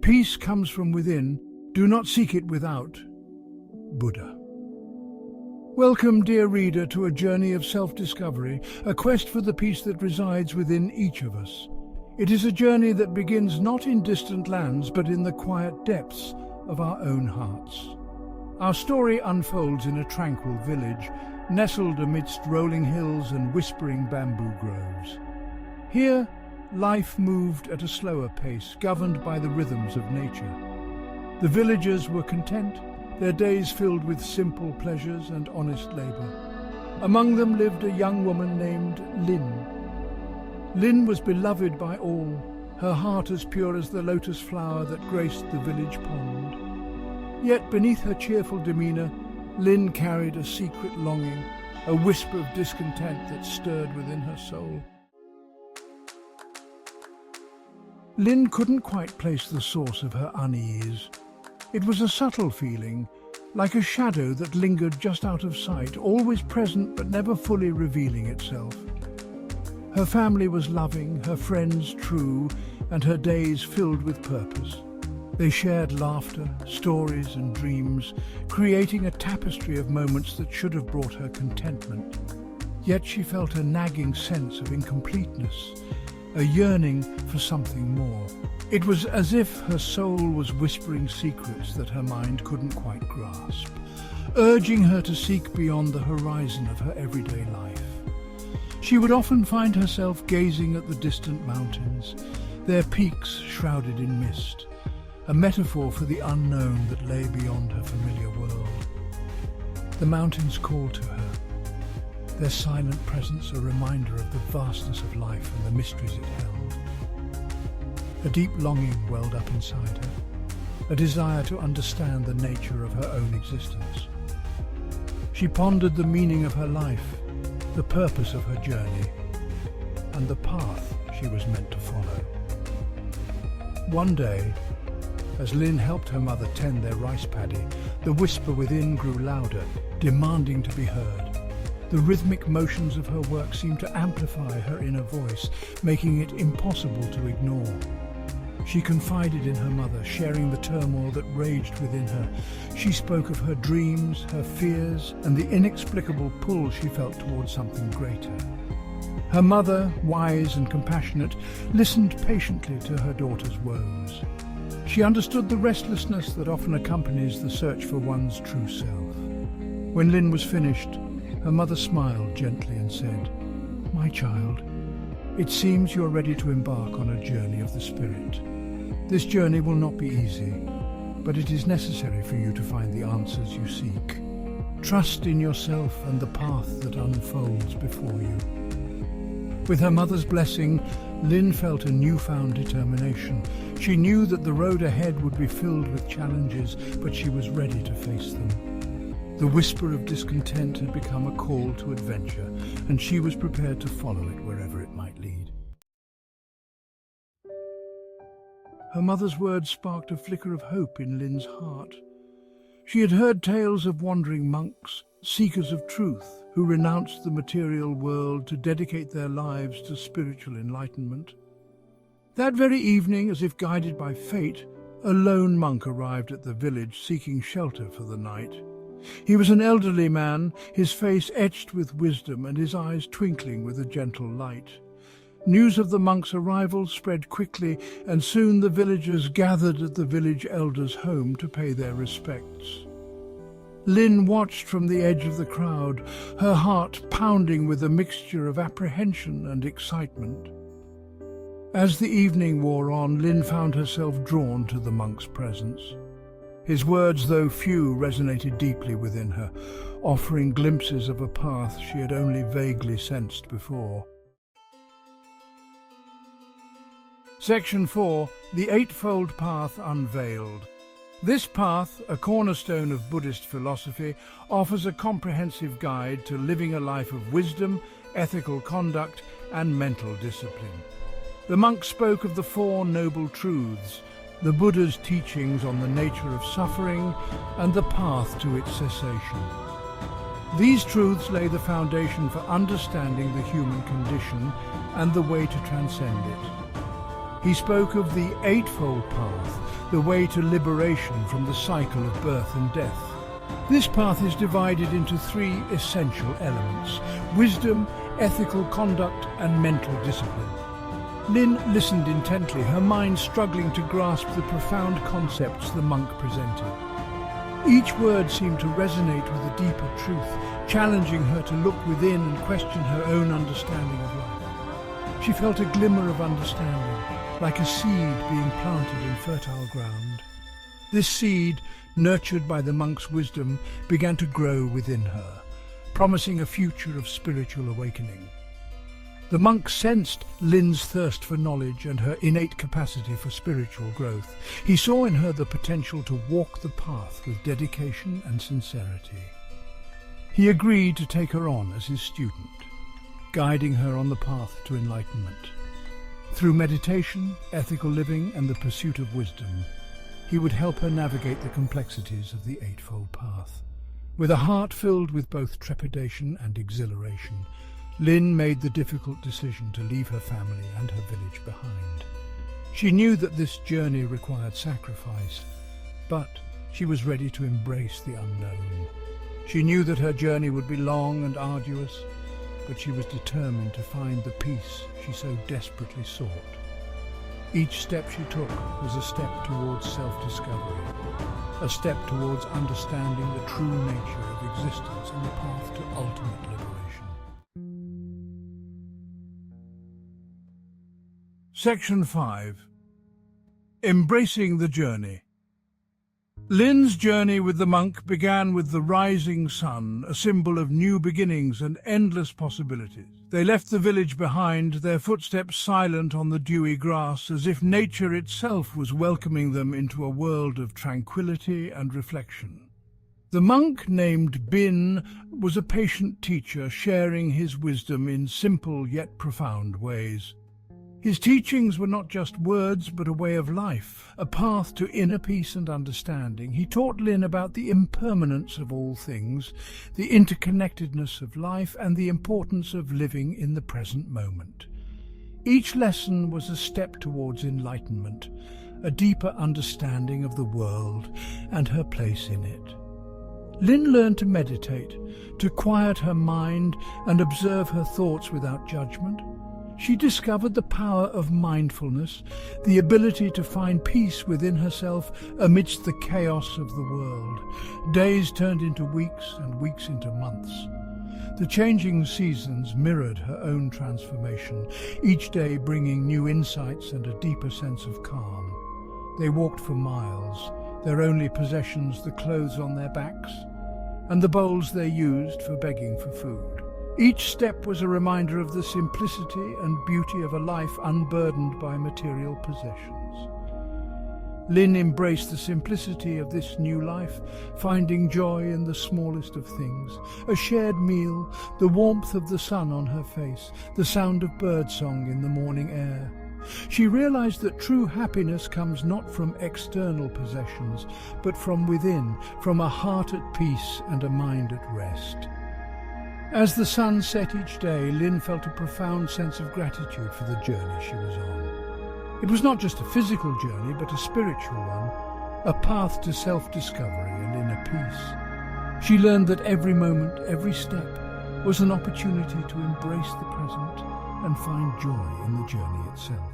Peace comes from within. Do not seek it without. Buddha. Welcome, dear reader, to a journey of self-discovery, a quest for the peace that resides within each of us. It is a journey that begins not in distant lands, but in the quiet depths of our own hearts. Our story unfolds in a tranquil village, nestled amidst rolling hills and whispering bamboo groves. Here, life moved at a slower pace, governed by the rhythms of nature. The villagers were content, their days filled with simple pleasures and honest labor. Among them lived a young woman named Lin. Lin was beloved by all, her heart as pure as the lotus flower that graced the village pond. Yet beneath her cheerful demeanor, Lin carried a secret longing, a whisper of discontent that stirred within her soul. Lin couldn't quite place the source of her unease. It was a subtle feeling, like a shadow that lingered just out of sight, always present but never fully revealing itself. Her family was loving, her friends true, and her days filled with purpose. They shared laughter, stories and dreams, creating a tapestry of moments that should have brought her contentment. Yet she felt a nagging sense of incompleteness, a yearning for something more. It was as if her soul was whispering secrets that her mind couldn't quite grasp, urging her to seek beyond the horizon of her everyday life. She would often find herself gazing at the distant mountains, their peaks shrouded in mist, a metaphor for the unknown that lay beyond her familiar world. The mountains called to her, their silent presence a reminder of the vastness of life and the mysteries it held. A deep longing welled up inside her, a desire to understand the nature of her own existence. She pondered the meaning of her life, the purpose of her journey, and the path she was meant to follow. One day, as Lin helped her mother tend their rice paddy, the whisper within grew louder, demanding to be heard. The rhythmic motions of her work seemed to amplify her inner voice, making it impossible to ignore. She confided in her mother, sharing the turmoil that raged within her. She spoke of her dreams, her fears, and the inexplicable pull she felt towards something greater. Her mother, wise and compassionate, listened patiently to her daughter's woes. She understood the restlessness that often accompanies the search for one's true self. When Lin was finished, her mother smiled gently and said, "My child, it seems you are ready to embark on a journey of the spirit. This journey will not be easy, but it is necessary for you to find the answers you seek. Trust in yourself and the path that unfolds before you." With her mother's blessing, Lin felt a newfound determination. She knew that the road ahead would be filled with challenges, but she was ready to face them. The whisper of discontent had become a call to adventure, and she was prepared to follow it wherever it might lead. Her mother's words sparked a flicker of hope in Lin's heart. She had heard tales of wandering monks, seekers of truth, who renounced the material world to dedicate their lives to spiritual enlightenment. That very evening, as if guided by fate, a lone monk arrived at the village seeking shelter for the night. He was an elderly man, his face etched with wisdom and his eyes twinkling with a gentle light. News of the monk's arrival spread quickly, and soon the villagers gathered at the village elder's home to pay their respects. Lin watched from the edge of the crowd, her heart pounding with a mixture of apprehension and excitement. As the evening wore on, Lin found herself drawn to the monk's presence. His words, though few, resonated deeply within her, offering glimpses of a path she had only vaguely sensed before. Section 4. The Eightfold Path Unveiled. This path, a cornerstone of Buddhist philosophy, offers a comprehensive guide to living a life of wisdom, ethical conduct, and mental discipline. The monk spoke of the Four Noble Truths, the Buddha's teachings on the nature of suffering, and the path to its cessation. These truths lay the foundation for understanding the human condition and the way to transcend it. He spoke of the Eightfold path, the way to liberation from the cycle of birth and death. This path is divided into three essential elements: wisdom, ethical conduct, and mental discipline. Lin listened intently, her mind struggling to grasp the profound concepts the monk presented. Each word seemed to resonate with a deeper truth, challenging her to look within and question her own understanding of life. She felt a glimmer of understanding, like a seed being planted in fertile ground. This seed, nurtured by the monk's wisdom, began to grow within her, promising a future of spiritual awakening. The monk sensed Lin's thirst for knowledge and her innate capacity for spiritual growth. He saw in her the potential to walk the path with dedication and sincerity. He agreed to take her on as his student, guiding her on the path to enlightenment. Through meditation, ethical living, and the pursuit of wisdom, he would help her navigate the complexities of the Eightfold Path. With a heart filled with both trepidation and exhilaration, Lin made the difficult decision to leave her family and her village behind. She knew that this journey required sacrifice, but she was ready to embrace the unknown. She knew that her journey would be long and arduous, but she was determined to find the peace she so desperately sought. Each step she took was a step towards self-discovery, a step towards understanding the true nature of existence and the path to ultimate liberation. Section 5. Embracing the Journey. Lin's journey with the monk began with the rising sun, a symbol of new beginnings and endless possibilities. They left the village behind, their footsteps silent on the dewy grass, as if nature itself was welcoming them into a world of tranquility and reflection. The monk, named Bin, was a patient teacher, sharing his wisdom in simple yet profound ways. His teachings were not just words, but a way of life, a path to inner peace and understanding. He taught Lin about the impermanence of all things, the interconnectedness of life, and the importance of living in the present moment. Each lesson was a step towards enlightenment, a deeper understanding of the world and her place in it. Lin learned to meditate, to quiet her mind and observe her thoughts without judgment. She discovered the power of mindfulness, the ability to find peace within herself amidst the chaos of the world. Days turned into weeks and weeks into months. The changing seasons mirrored her own transformation, each day bringing new insights and a deeper sense of calm. They walked for miles, their only possessions the clothes on their backs and the bowls they used for begging for food. Each step was a reminder of the simplicity and beauty of a life unburdened by material possessions. Lin embraced the simplicity of this new life, finding joy in the smallest of things: a shared meal, the warmth of the sun on her face, the sound of birdsong in the morning air. She realized that true happiness comes not from external possessions, but from within, from a heart at peace and a mind at rest. As the sun set each day, Lin felt a profound sense of gratitude for the journey she was on. It was not just a physical journey, but a spiritual one, a path to self-discovery and inner peace. She learned that every moment, every step, was an opportunity to embrace the present and find joy in the journey itself.